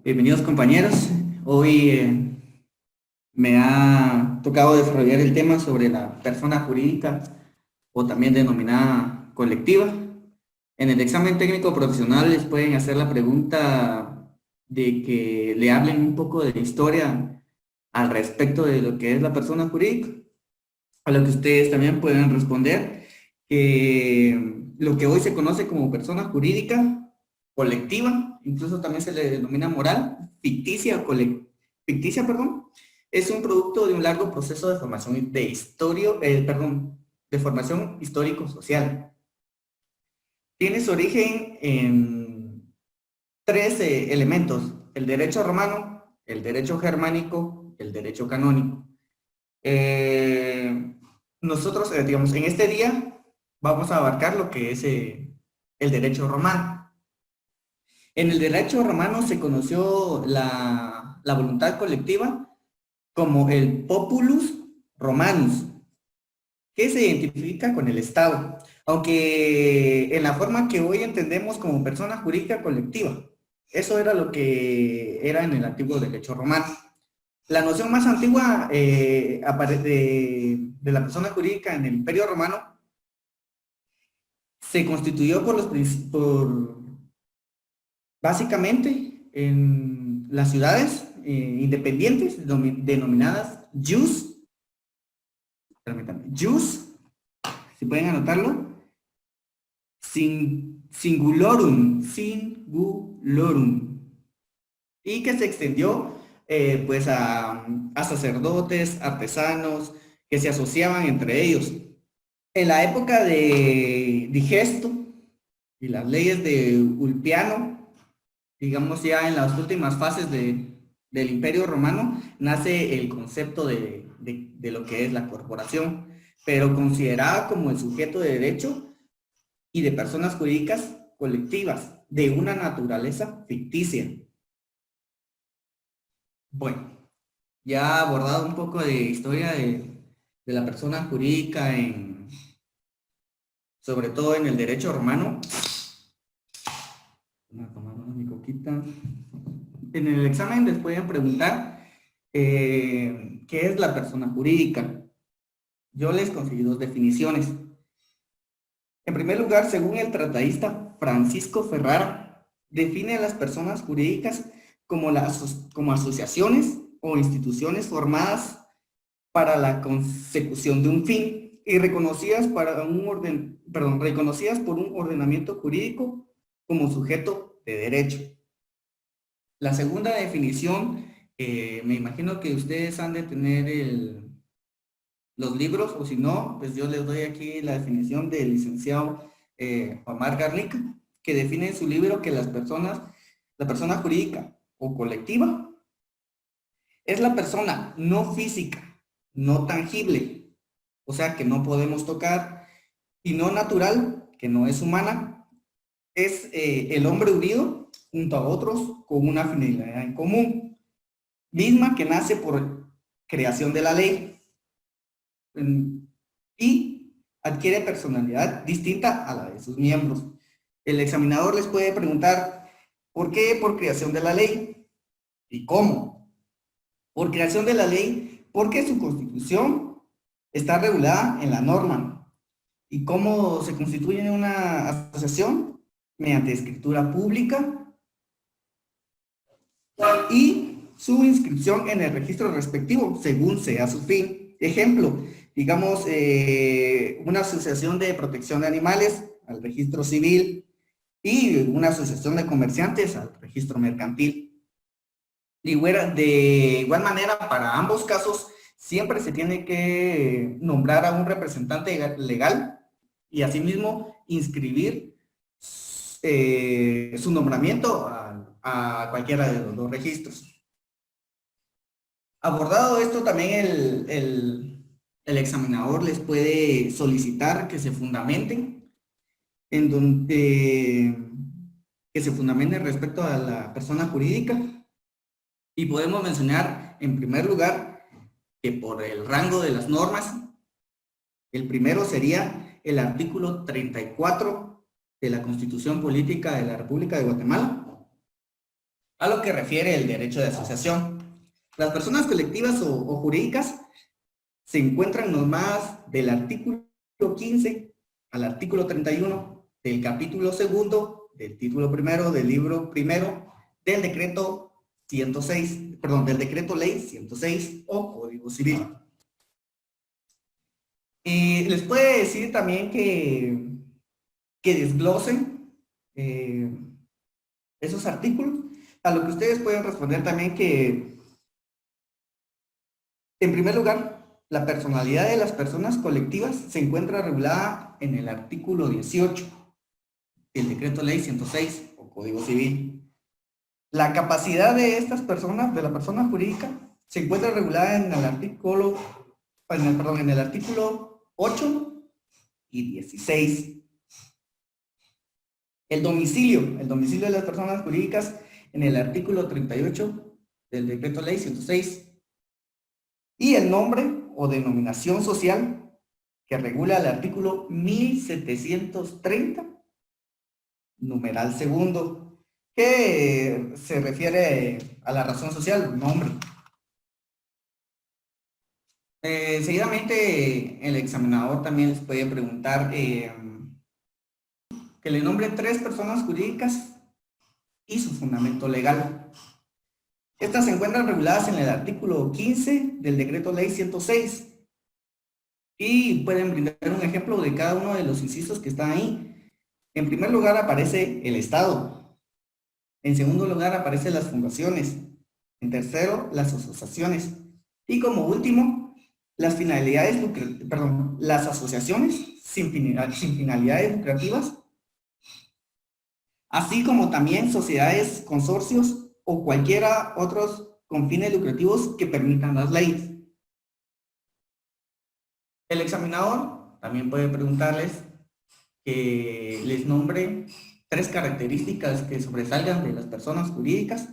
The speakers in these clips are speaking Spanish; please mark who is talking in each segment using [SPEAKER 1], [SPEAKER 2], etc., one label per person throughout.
[SPEAKER 1] Bienvenidos compañeros. Hoy me ha tocado desarrollar el tema sobre la persona jurídica o también denominada colectiva. En el examen técnico profesional les pueden hacer la pregunta de que le hablen un poco de historia al respecto de lo que es la persona jurídica, a lo que ustedes también pueden responder que lo que hoy se conoce como persona jurídica colectiva, incluso también se le denomina moral, ficticia, perdón, es un producto de un largo proceso de formación de formación histórico-social. Tiene su origen en tres elementos: el derecho romano, el derecho germánico, el derecho canónico. Eh, Nosotros, digamos, en este día vamos a abarcar lo que es el derecho romano. En el derecho romano se conoció la voluntad colectiva como el populus romanus, que se identifica con el Estado, aunque en la forma que hoy entendemos como persona jurídica colectiva. Eso era lo que era en el antiguo derecho romano. La noción más antigua de la persona jurídica en el Imperio Romano se constituyó básicamente en las ciudades independientes denominadas jus, permítanme, jus, si pueden anotarlo, singulorum, y que se extendió pues a sacerdotes, artesanos, que se asociaban entre ellos. En la época de Digesto y las leyes de Ulpiano, digamos ya en las últimas fases del Imperio Romano, nace el concepto de lo que es la corporación, pero considerada como el sujeto de derecho y de personas jurídicas colectivas de una naturaleza ficticia. Bueno, ya abordado un poco de historia de la persona jurídica, sobre todo en el derecho romano. Voy a tomar mi coquita. En el examen les pueden preguntar qué es la persona jurídica. Yo les conseguí dos definiciones. En primer lugar, según el tratadista Francisco Ferrara, define a las personas jurídicas como asociaciones o instituciones formadas para la consecución de un fin y reconocidas reconocidas por un ordenamiento jurídico como sujeto de derecho. La segunda definición, me imagino que ustedes han de tener los libros, o si no, pues yo les doy aquí la definición del licenciado Omar Garlic, que define en su libro que la persona jurídica o colectiva es la persona no física, no tangible, o sea, que no podemos tocar, y no natural, que no es humana, es el hombre unido junto a otros con una finalidad en común, misma que nace por creación de la ley y adquiere personalidad distinta a la de sus miembros. El examinador les puede preguntar, ¿por qué por creación de la ley? ¿Y cómo? Por creación de la ley, porque su constitución está regulada en la norma. ¿Y cómo se constituye una asociación? Mediante escritura pública y su inscripción en el registro respectivo, según sea su fin. Ejemplo, digamos, una asociación de protección de animales al registro civil y una asociación de comerciantes al registro mercantil. De igual manera, para ambos casos, siempre se tiene que nombrar a un representante legal y asimismo inscribir su nombramiento a cualquiera de los dos registros. Abordado esto, también el examinador les puede solicitar que se fundamenten que se fundamenten respecto a la persona jurídica, y podemos mencionar en primer lugar que por el rango de las normas, el primero sería el artículo 34 de la Constitución Política de la República de Guatemala, a lo que refiere el derecho de asociación. Las personas colectivas o jurídicas se encuentran nomás del artículo 15 al artículo 31 del capítulo segundo, del título primero, del libro primero, del decreto 106, perdón, del decreto ley 106 o Código Civil. Y les puede decir también que desglosen esos artículos, a lo que ustedes pueden responder también que, en primer lugar, la personalidad de las personas colectivas se encuentra regulada en el artículo 18 del decreto ley 106 o Código Civil. La capacidad de estas personas, de la persona jurídica, se encuentra regulada en el artículo, en el artículo 8 y 16. El domicilio de las personas jurídicas en el artículo 38 del decreto ley 106. Y el nombre o denominación social que regula el artículo 1730, numeral segundo, que se refiere a la razón social, nombre. Seguidamente, el examinador también les puede preguntar que le nombre 3 personas jurídicas y su fundamento legal. Estas se encuentran reguladas en el artículo 15 del decreto ley 106 y pueden brindar un ejemplo de cada uno de los incisos que están ahí. En primer lugar aparece el Estado. En segundo lugar aparecen las fundaciones. En tercero, las asociaciones. Y como último, las asociaciones sin finalidades lucrativas, así como también sociedades, consorcios o cualquiera otros con fines lucrativos que permitan las leyes. El examinador también puede preguntarles que les nombre 3 características que sobresalgan de las personas jurídicas,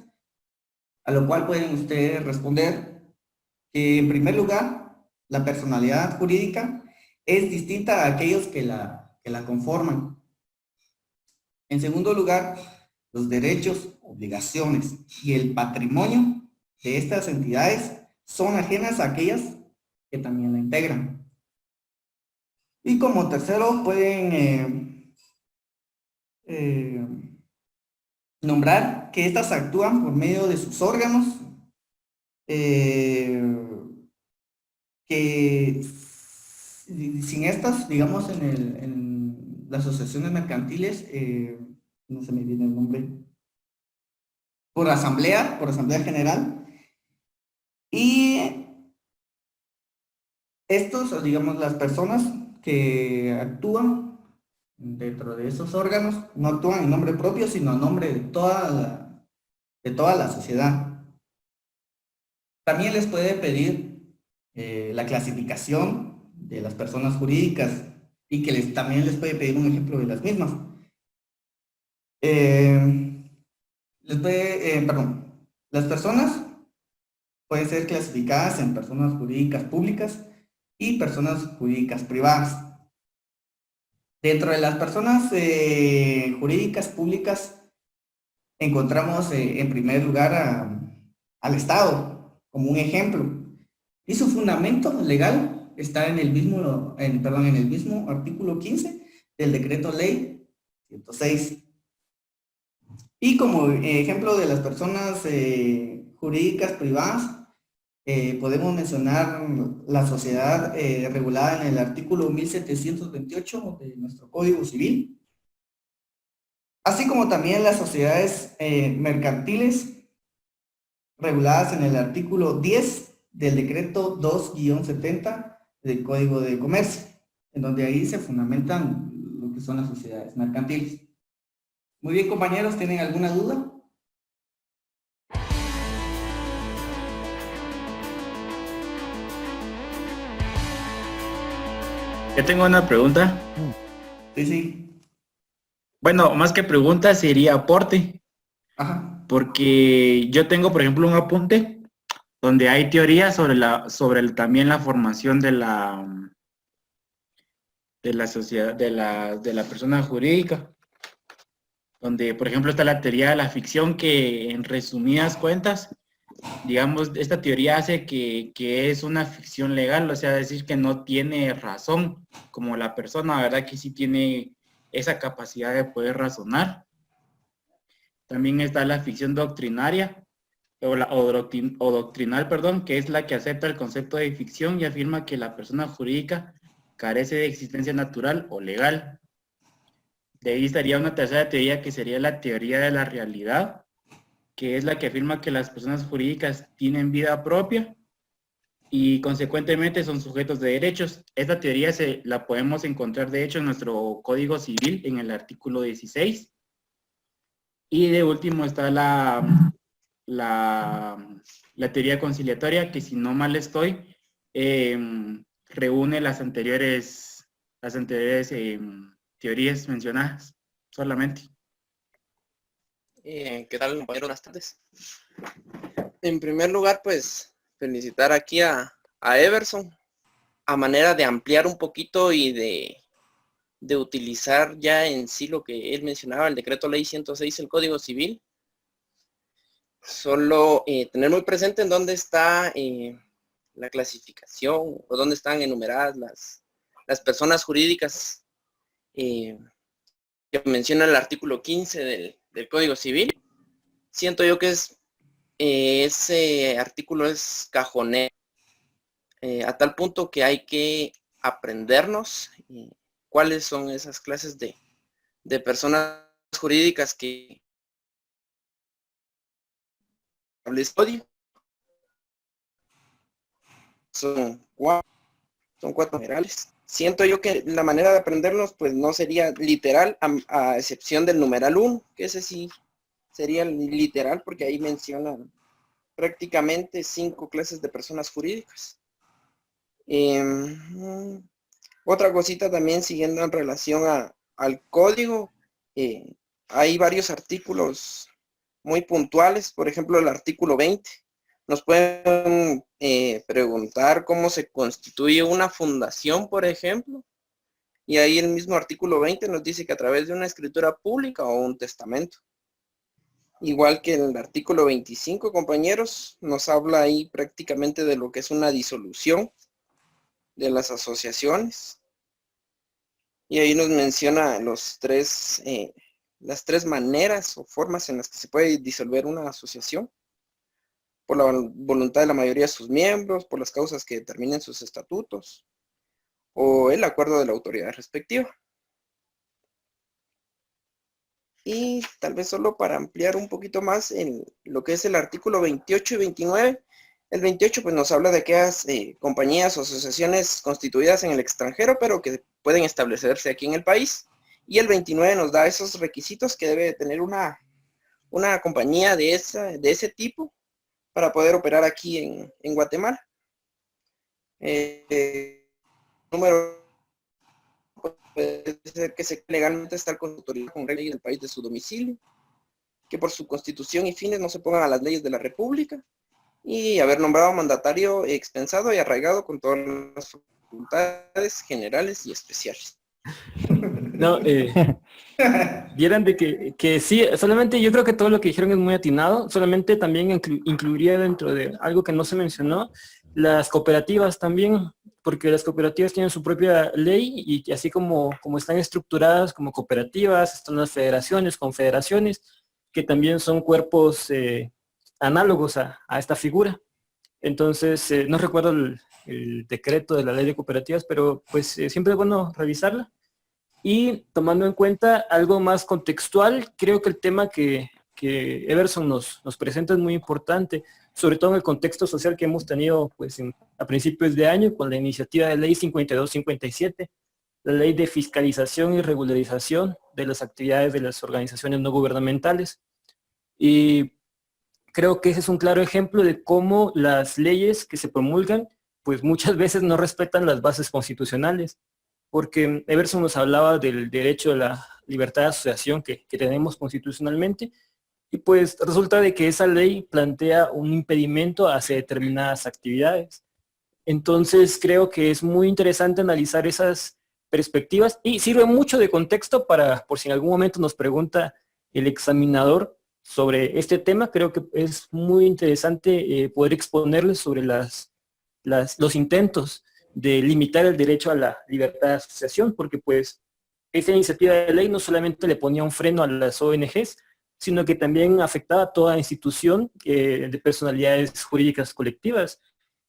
[SPEAKER 1] a lo cual pueden ustedes responder que, en primer lugar, la personalidad jurídica es distinta a aquellos que la conforman. En segundo lugar, los derechos, obligaciones y el patrimonio de estas entidades son ajenas a aquellas que también la integran. Y como tercero, pueden nombrar que éstas actúan por medio de sus órganos, que sin estas, digamos, en las asociaciones mercantiles, no se me viene el nombre, por asamblea general, y estos, digamos, las personas que actúan dentro de esos órganos no actúan en nombre propio, sino en nombre de toda la sociedad. También les puede pedir la clasificación de las personas jurídicas y que también les puede pedir un ejemplo de las mismas. Las personas pueden ser clasificadas en personas jurídicas públicas y personas jurídicas privadas. Dentro de las personas jurídicas públicas encontramos en primer lugar al Estado como un ejemplo, y su fundamento legal está en el mismo artículo 15 del decreto ley 106. Y como ejemplo de las personas jurídicas privadas, podemos mencionar la sociedad regulada en el artículo 1728 de nuestro Código Civil, así como también las sociedades mercantiles reguladas en el artículo 10 del decreto 2-70 del Código de Comercio, en donde ahí se fundamentan lo que son las sociedades mercantiles. Muy bien, compañeros, ¿tienen alguna duda?
[SPEAKER 2] Yo tengo una pregunta.
[SPEAKER 1] Sí, sí.
[SPEAKER 2] Bueno, más que pregunta sería aporte.
[SPEAKER 1] Ajá.
[SPEAKER 2] Porque yo tengo, por ejemplo, un apunte donde hay teoría sobre también la formación de la sociedad, de la persona jurídica. donde, por ejemplo, está la teoría de la ficción que, en resumidas cuentas, digamos, esta teoría hace que es una ficción legal, o sea, decir que no tiene razón como la persona, ¿verdad? Que sí tiene esa capacidad de poder razonar. También está la ficción doctrinaria, o doctrinal, perdón, que es la que acepta el concepto de ficción y afirma que la persona jurídica carece de existencia natural o legal. De ahí estaría una tercera teoría que sería la teoría de la realidad, que es la que afirma que las personas jurídicas tienen vida propia y consecuentemente son sujetos de derechos. Esta teoría la podemos encontrar de hecho en nuestro Código Civil en el artículo 16. Y de último está la teoría conciliatoria, que si no mal estoy, reúne las anteriores teorías mencionadas solamente.
[SPEAKER 3] ¿Qué tal, compañero? Buenas tardes. En primer lugar, pues, felicitar aquí a Everson a manera de ampliar un poquito y de utilizar ya en sí lo que él mencionaba, el decreto ley 106, el Código Civil. Solo tener muy presente en dónde está la clasificación o dónde están enumeradas las personas jurídicas que menciona el artículo 15 del Código Civil. Siento yo que ese artículo es cajonero, a tal punto que hay que aprendernos cuáles son esas clases de personas jurídicas que establece. Son cuatro generales. Siento yo que la manera de aprendernos pues no sería literal, a excepción del numeral 1, que ese sí sería literal porque ahí mencionan prácticamente 5 clases de personas jurídicas. Otra cosita también siguiendo en relación al código, hay varios artículos muy puntuales, por ejemplo el artículo 20. Nos pueden preguntar cómo se constituye una fundación, por ejemplo, y ahí el mismo artículo 20 nos dice que a través de una escritura pública o un testamento. Igual que el artículo 25, compañeros, nos habla ahí prácticamente de lo que es una disolución de las asociaciones. Y ahí nos menciona las tres maneras o formas en las que se puede disolver una asociación: por la voluntad de la mayoría de sus miembros, por las causas que determinen sus estatutos, o el acuerdo de la autoridad respectiva. Y tal vez solo para ampliar un poquito más en lo que es el artículo 28 y 29, el 28 pues nos habla de aquellas compañías o asociaciones constituidas en el extranjero, pero que pueden establecerse aquí en el país. Y el 29 nos da esos requisitos que debe tener una compañía de ese tipo para poder operar aquí en Guatemala. Número puede ser que se legalmente estar con autoridad con leyes del país de su domicilio, que por su constitución y fines no se pongan a las leyes de la República, y haber nombrado mandatario expensado y arraigado con todas las facultades generales y especiales.
[SPEAKER 4] No, vieran de que sí, solamente yo creo que todo lo que dijeron es muy atinado, solamente también incluiría dentro de algo que no se mencionó, las cooperativas también, porque las cooperativas tienen su propia ley y así como están estructuradas como cooperativas, están las federaciones, confederaciones, que también son cuerpos análogos a esta figura. Entonces, no recuerdo el decreto de la ley de cooperativas, pero pues siempre es bueno revisarla. Y tomando en cuenta algo más contextual, creo que el tema que Everson nos presenta es muy importante, sobre todo en el contexto social que hemos tenido pues, a principios de año con la iniciativa de ley 5257, la ley de fiscalización y regularización de las actividades de las organizaciones no gubernamentales. Y creo que ese es un claro ejemplo de cómo las leyes que se promulgan pues muchas veces no respetan las bases constitucionales, porque Everson nos hablaba del derecho a la libertad de asociación que tenemos constitucionalmente, y pues resulta de que esa ley plantea un impedimento hacia determinadas actividades. Entonces creo que es muy interesante analizar esas perspectivas y sirve mucho de contexto para, por si en algún momento nos pregunta el examinador sobre este tema. Creo que es muy interesante poder exponerles sobre los intentos de limitar el derecho a la libertad de asociación, porque pues esa iniciativa de ley no solamente le ponía un freno a las ONGs, sino que también afectaba a toda institución de personalidades jurídicas colectivas,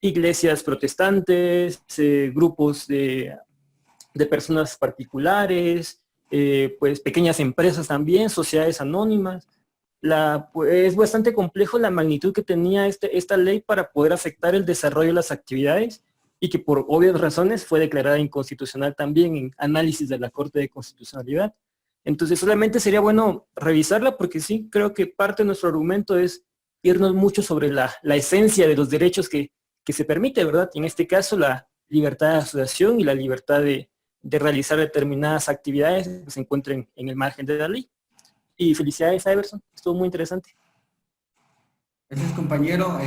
[SPEAKER 4] iglesias protestantes, grupos de personas particulares, pues pequeñas empresas también, sociedades anónimas. Pues, es bastante complejo la magnitud que tenía esta ley para poder afectar el desarrollo de las actividades, y que por obvias razones fue declarada inconstitucional también en análisis de la Corte de Constitucionalidad. Entonces solamente sería bueno revisarla, porque sí, creo que parte de nuestro argumento es irnos mucho sobre la esencia de los derechos que se permite, ¿verdad? Y en este caso la libertad de asociación y la libertad de realizar determinadas actividades que se encuentren en el margen de la ley. Y felicidades, Iverson, estuvo muy interesante.
[SPEAKER 1] Gracias, compañero.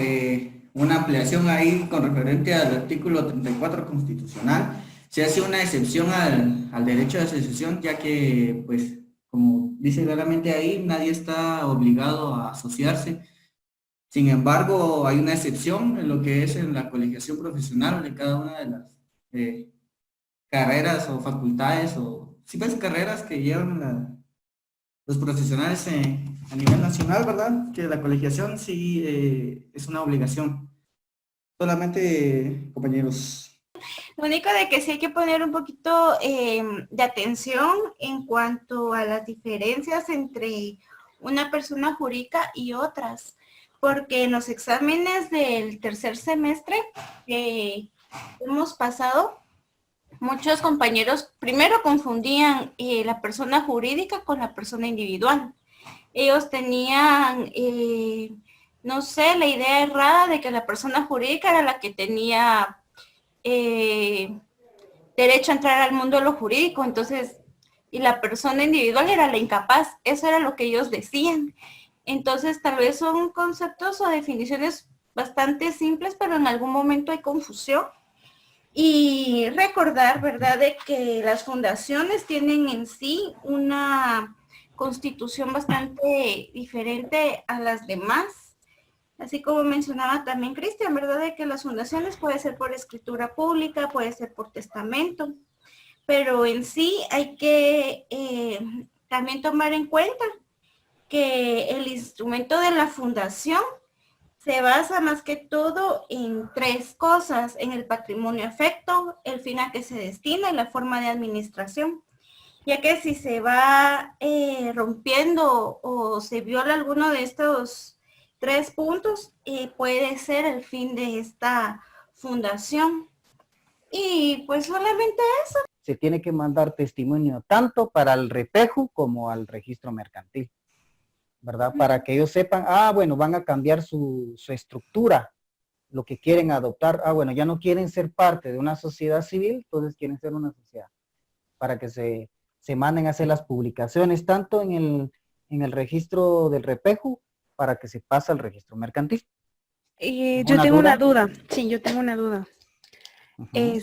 [SPEAKER 1] Una ampliación ahí con referente al artículo 34 constitucional. Se hace una excepción al derecho de asociación, ya que, pues, como dice claramente ahí, nadie está obligado a asociarse. Sin embargo, hay una excepción en lo que es en la colegiación profesional de cada una de las carreras o facultades, o sí, pues, carreras que llevan los profesionales a nivel nacional, ¿verdad? Que la colegiación sí es una obligación. Solamente, compañeros.
[SPEAKER 5] Lo único de que sí hay que poner un poquito de atención en cuanto a las diferencias entre una persona jurídica y otras, porque en los exámenes del tercer semestre que hemos pasado, muchos compañeros primero confundían la persona jurídica con la persona individual. Ellos tenían, no sé, la idea errada de que la persona jurídica era la que tenía derecho a entrar al mundo de lo jurídico, entonces, y la persona individual era la incapaz. Eso era lo que ellos decían. Entonces, tal vez son conceptos o definiciones bastante simples, pero en algún momento hay confusión. Y recordar, ¿verdad?, de que las fundaciones tienen en sí una constitución bastante diferente a las demás. Así como mencionaba también Cristian, ¿verdad?, de que las fundaciones puede ser por escritura pública, puede ser por testamento, pero en sí hay que también tomar en cuenta que el instrumento de la fundación se basa más que todo en tres cosas: en el patrimonio afecto, el fin a que se destina y la forma de administración. Ya que si se va rompiendo o se viola alguno de estos tres puntos, puede ser el fin de esta fundación. Y pues solamente eso.
[SPEAKER 6] Se tiene que mandar testimonio tanto para el repejo como al registro mercantil, ¿verdad? Para que ellos sepan, bueno, van a cambiar su estructura, lo que quieren adoptar. Bueno, ya no quieren ser parte de una sociedad civil, entonces quieren ser una sociedad. Para que se manden a hacer las publicaciones, tanto en el registro del repejo, para que se pase al registro mercantil.
[SPEAKER 7] Yo tengo una duda. Sí, yo tengo una duda.
[SPEAKER 6] Uh-huh.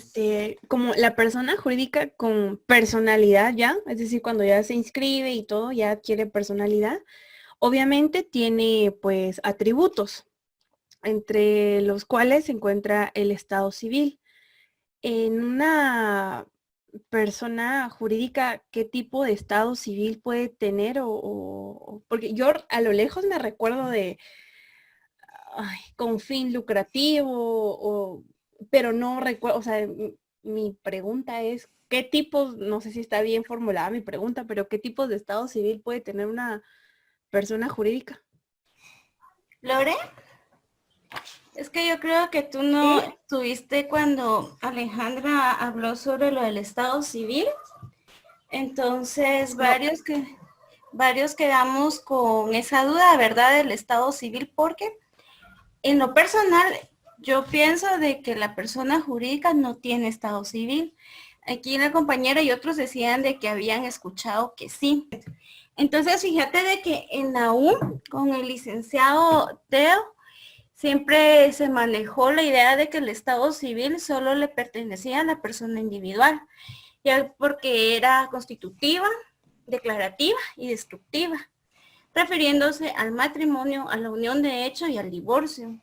[SPEAKER 7] Como la persona jurídica con personalidad ya, es decir, cuando ya se inscribe y todo, ya adquiere personalidad, obviamente tiene pues atributos, entre los cuales se encuentra el estado civil. En una persona jurídica, ¿qué tipo de estado civil puede tener? Porque yo a lo lejos me recuerdo de con fin lucrativo, pero no recuerdo, o sea, mi pregunta es, ¿qué tipos, no sé si está bien formulada mi pregunta, pero qué tipos de estado civil puede tener una persona jurídica?
[SPEAKER 5] ¿Lore? Es que yo creo que tú no estuviste cuando Alejandra habló sobre lo del estado civil. Entonces, varios quedamos con esa duda, ¿verdad?, del estado civil, porque en lo personal yo pienso de que la persona jurídica no tiene estado civil. Aquí la compañera y otros decían de que habían escuchado que sí. Entonces, fíjate de que en la U, con el licenciado Teo, siempre se manejó la idea de que el estado civil solo le pertenecía a la persona individual, ya porque era constitutiva, declarativa y destructiva. refiriéndose al matrimonio, a la unión de hecho y al divorcio.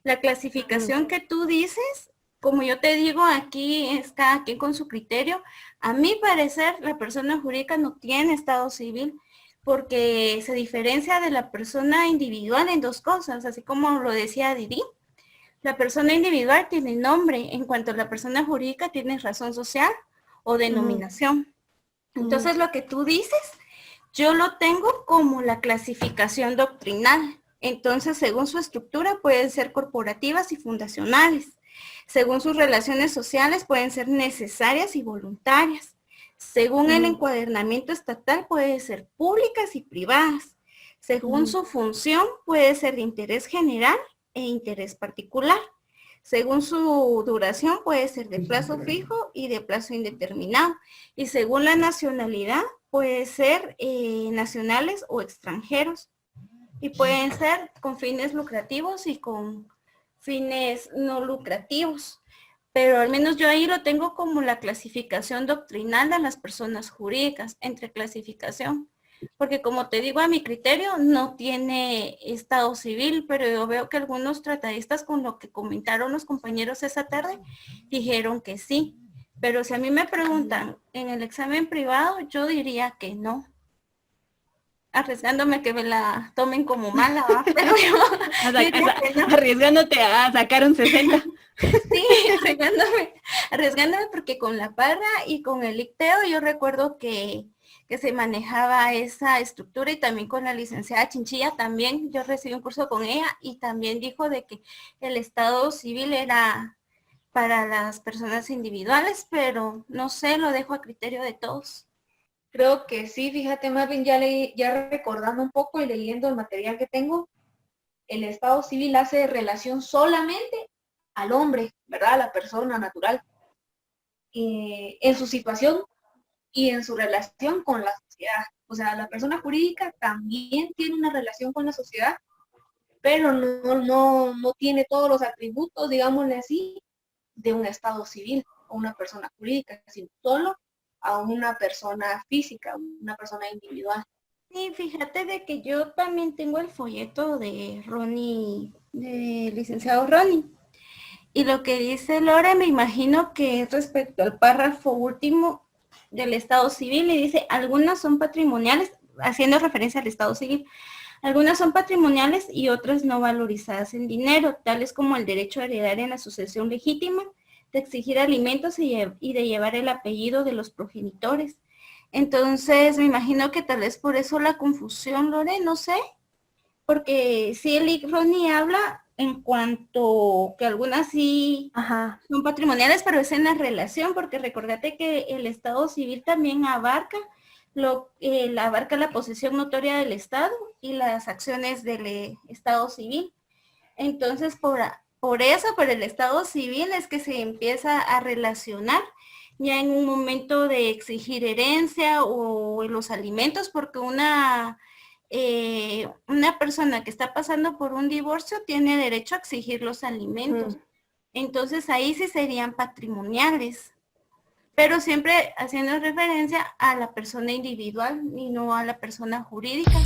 [SPEAKER 5] La clasificación que tú dices, como yo te digo, aquí es cada quien con su criterio. A mi parecer, la persona jurídica no tiene estado civil porque se diferencia de la persona individual en dos cosas, así como lo decía Didi. La persona individual tiene nombre, en cuanto a la persona jurídica tiene razón social o denominación. Entonces, lo que tú dices, yo lo tengo como la clasificación doctrinal. Entonces, según su estructura, pueden ser corporativas y fundacionales. Según sus relaciones sociales, pueden ser necesarias y voluntarias. Según el encuadernamiento estatal, pueden ser públicas y privadas. Según su función, puede ser de interés general e interés particular. Según su duración, puede ser de plazo fijo y de plazo indeterminado. Y según la nacionalidad, puede ser nacionales o extranjeros. Y pueden ser con fines lucrativos y con fines no lucrativos. Pero al menos yo ahí lo tengo como la clasificación doctrinal de las personas jurídicas, entre clasificación. Porque como te digo, a mi criterio no tiene estado civil, pero yo veo que algunos tratadistas, con lo que comentaron los compañeros esa tarde, dijeron que sí. Pero si a mí me preguntan en el examen privado, yo diría que no. Arriesgándome que me la tomen como mala, ¿va? Pero yo diría que no.
[SPEAKER 7] Arriesgándote a sacar un 60.
[SPEAKER 5] Sí, arriesgándome porque con la parra y con el icteo yo recuerdo que se manejaba esa estructura, y también con la licenciada Chinchilla también, yo recibí un curso con ella y también dijo de que el estado civil era para las personas individuales, pero no sé, lo dejo a criterio de todos.
[SPEAKER 8] Creo que sí, fíjate, Marvin, ya recordando un poco y leyendo el material que tengo, el estado civil hace relación solamente al hombre, ¿verdad? A la persona natural, en su situación y en su relación con la sociedad. O sea, la persona jurídica también tiene una relación con la sociedad, pero no tiene todos los atributos, digámosle así, de un estado civil o una persona jurídica, sino solo a una persona física, una persona individual.
[SPEAKER 5] Sí, fíjate de que yo también tengo el folleto de Ronnie, de licenciado Ronnie. Y lo que dice Lore, me imagino que es respecto al párrafo último del Estado Civil, y dice, algunas son patrimoniales, haciendo referencia al Estado Civil, algunas son patrimoniales y otras no valorizadas en dinero, tales como el derecho a heredar en la sucesión legítima, de exigir alimentos y de llevar el apellido de los progenitores. Entonces, me imagino que tal vez por eso la confusión, Lore, no sé, porque sí el Ronnie habla en cuanto que algunas sí son patrimoniales, pero es en la relación, porque recordate que el Estado Civil también abarca la posesión notoria del Estado y las acciones del Estado Civil. Entonces, por eso, por el Estado Civil es que se empieza a relacionar ya en un momento de exigir herencia o los alimentos, porque una persona que está pasando por un divorcio tiene derecho a exigir los alimentos. Entonces ahí sí serían patrimoniales, pero siempre haciendo referencia a la persona individual y no a la persona jurídica.